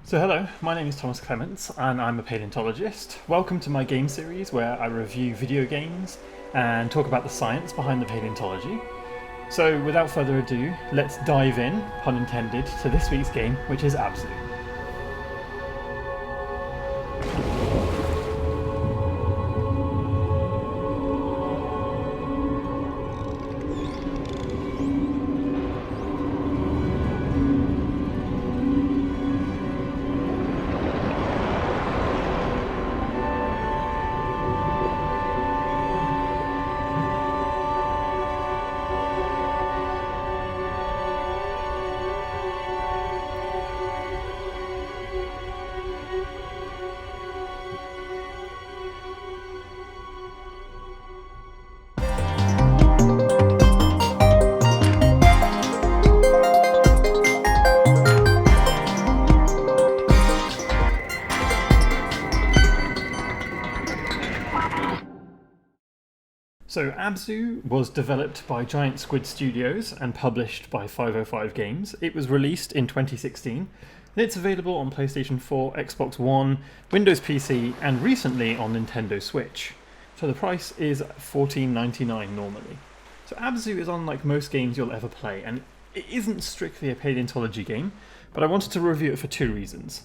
So hello, my name is Thomas Clements and I'm a paleontologist. Welcome to my game series where I review video games and talk about the science behind the paleontology. So without further ado, let's dive in, pun intended, to this week's game, which is ABZU. So ABZU was developed by Giant Squid Studios and published by 505 Games. It was released in 2016 and it's available on PlayStation 4, Xbox One, Windows PC and recently on Nintendo Switch. So the price is $14.99 normally. So ABZU is unlike most games you'll ever play, and it isn't strictly a paleontology game, but I wanted to review it for two reasons.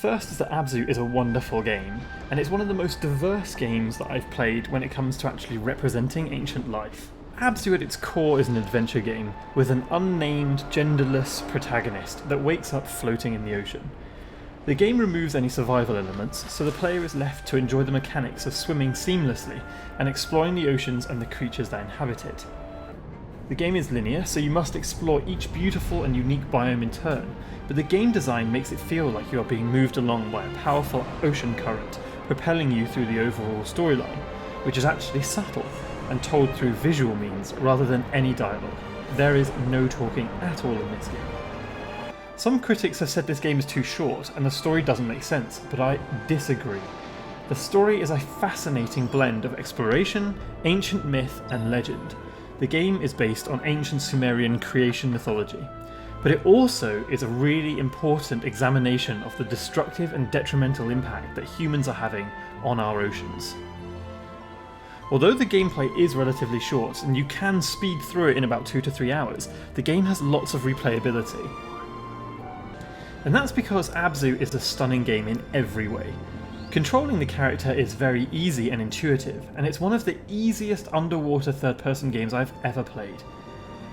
First is that ABZU is a wonderful game, and it's one of the most diverse games that I've played when it comes to actually representing ancient life. ABZU at its core is an adventure game with an unnamed, genderless protagonist that wakes up floating in the ocean. The game removes any survival elements, so the player is left to enjoy the mechanics of swimming seamlessly and exploring the oceans and the creatures that inhabit it. The game is linear, so you must explore each beautiful and unique biome in turn, but the game design makes it feel like you are being moved along by a powerful ocean current, propelling you through the overall storyline, which is actually subtle and told through visual means rather than any dialogue. There is no talking at all in this game. Some critics have said this game is too short and the story doesn't make sense, but I disagree. The story is a fascinating blend of exploration, ancient myth and legend. The game is based on ancient Sumerian creation mythology, but it also is a really important examination of the destructive and detrimental impact that humans are having on our oceans. Although the gameplay is relatively short and you can speed through it in about 2 to 3 hours, the game has lots of replayability. And that's because ABZU is a stunning game in every way. Controlling the character is very easy and intuitive, and it's one of the easiest underwater third-person games I've ever played.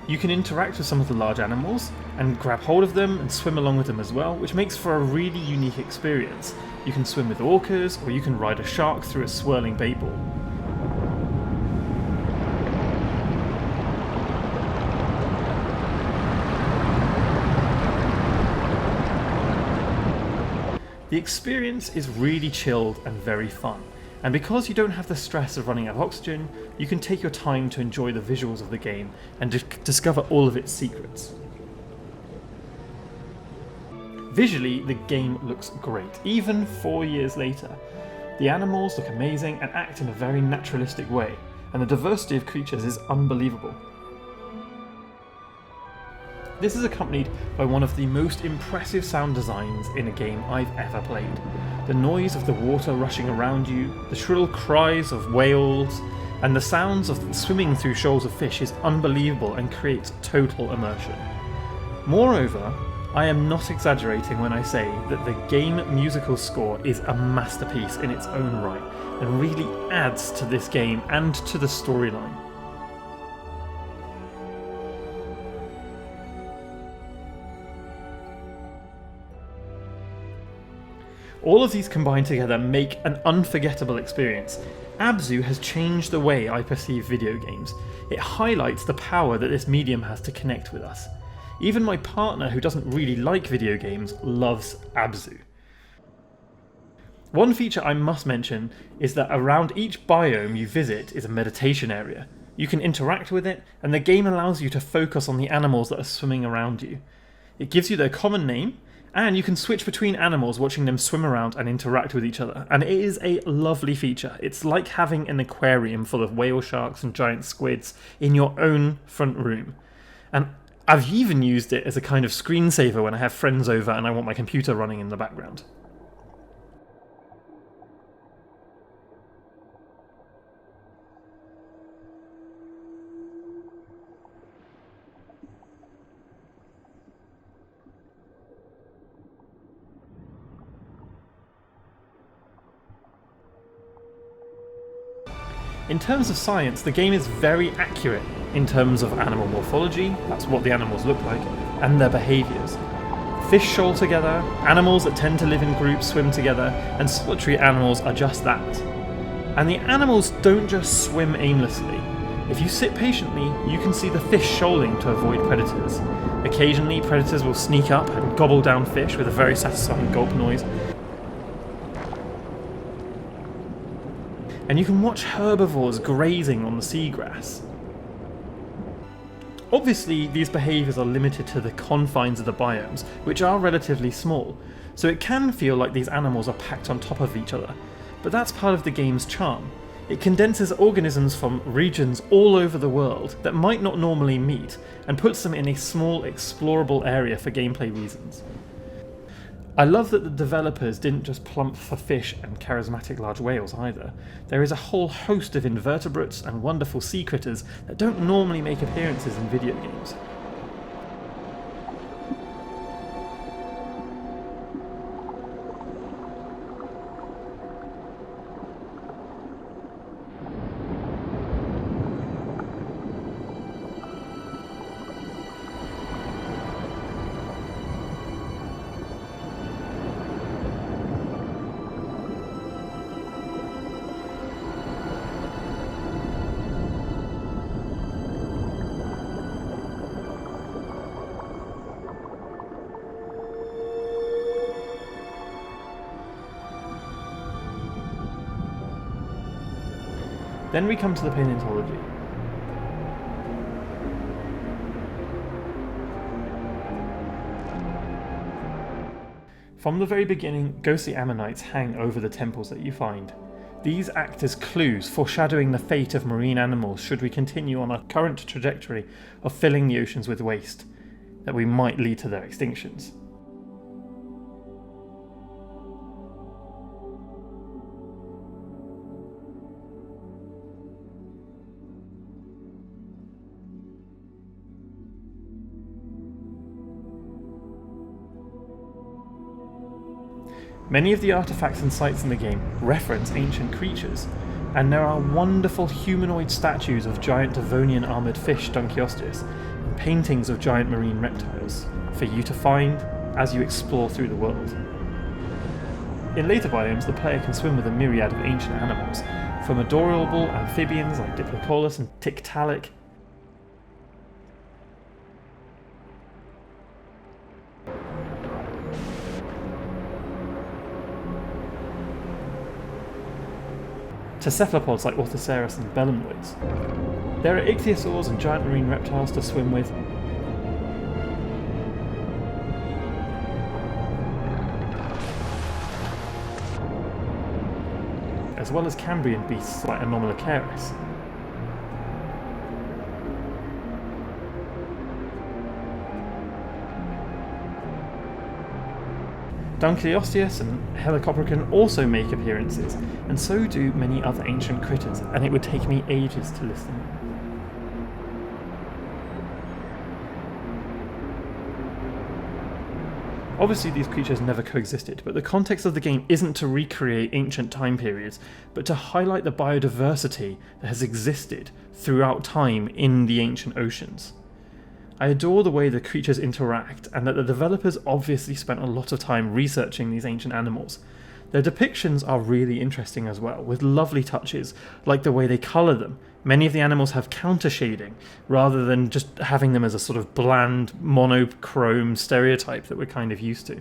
You can interact with some of the large animals, and grab hold of them and swim along with them as well, which makes for a really unique experience. You can swim with orcas, or you can ride a shark through a swirling bait ball. The experience is really chilled and very fun, and because you don't have the stress of running out of oxygen, you can take your time to enjoy the visuals of the game and discover all of its secrets. Visually, the game looks great, even 4 years later. The animals look amazing and act in a very naturalistic way, and the diversity of creatures is unbelievable. This is accompanied by one of the most impressive sound designs in a game I've ever played. The noise of the water rushing around you, the shrill cries of whales, and the sounds of swimming through shoals of fish is unbelievable and creates total immersion. Moreover, I am not exaggerating when I say that the game musical score is a masterpiece in its own right and really adds to this game and to the storyline. All of these combined together make an unforgettable experience. ABZU has changed the way I perceive video games. It highlights the power that this medium has to connect with us. Even my partner, who doesn't really like video games, loves ABZU. One feature I must mention is that around each biome you visit is a meditation area. You can interact with it, and the game allows you to focus on the animals that are swimming around you. It gives you their common name, and you can switch between animals watching them swim around and interact with each other, and it is a lovely feature. It's like having an aquarium full of whale sharks and giant squids in your own front room. And I've even used it as a kind of screensaver when I have friends over and I want my computer running in the background. In terms of science, the game is very accurate in terms of animal morphology, that's what the animals look like, and their behaviours. Fish shoal together, animals that tend to live in groups swim together, and solitary animals are just that. And the animals don't just swim aimlessly. If you sit patiently, you can see the fish shoaling to avoid predators. Occasionally, predators will sneak up and gobble down fish with a very satisfying gulp noise. And you can watch herbivores grazing on the seagrass. Obviously, these behaviours are limited to the confines of the biomes, which are relatively small, so it can feel like these animals are packed on top of each other, but that's part of the game's charm. It condenses organisms from regions all over the world that might not normally meet, and puts them in a small, explorable area for gameplay reasons. I love that the developers didn't just plump for fish and charismatic large whales either. There is a whole host of invertebrates and wonderful sea critters that don't normally make appearances in video games. Then we come to the Paleontology. From the very beginning, ghostly ammonites hang over the temples that you find. These act as clues foreshadowing the fate of marine animals should we continue on our current trajectory of filling the oceans with waste, that we might lead to their extinctions. Many of the artifacts and sites in the game reference ancient creatures, and there are wonderful humanoid statues of giant Devonian armoured fish Dunkleosteus, and paintings of giant marine reptiles, for you to find as you explore through the world. In later biomes, the player can swim with a myriad of ancient animals, from adorable amphibians like Diplocaulus and Tiktaalik, to cephalopods like Orthoceras and belemnoids. There are ichthyosaurs and giant marine reptiles to swim with, as well as Cambrian beasts like Anomalocaris. Dunkleosteus and Helicoprion also make appearances, and so do many other ancient critters, and it would take me ages to list them. Obviously these creatures never coexisted, but the context of the game isn't to recreate ancient time periods, but to highlight the biodiversity that has existed throughout time in the ancient oceans. I adore the way the creatures interact, and that the developers obviously spent a lot of time researching these ancient animals. Their depictions are really interesting as well, with lovely touches, like the way they colour them. Many of the animals have counter shading, rather than just having them as a sort of bland, monochrome stereotype that we're kind of used to.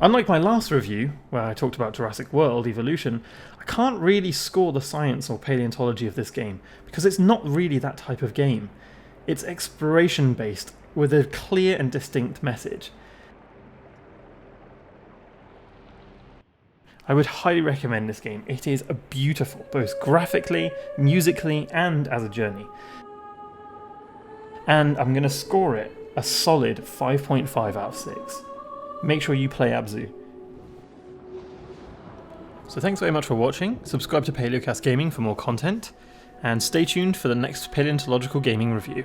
Unlike my last review, where I talked about Jurassic World Evolution, I can't really score the science or paleontology of this game, because it's not really that type of game. It's exploration based, with a clear and distinct message. I would highly recommend this game. It is beautiful, both graphically, musically, and as a journey. and I'm going to score it a solid 5.5 out of 6. Make sure you play ABZU. So thanks very much for watching, subscribe to Palaeocast Gaming for more content, and stay tuned for the next paleontological gaming review.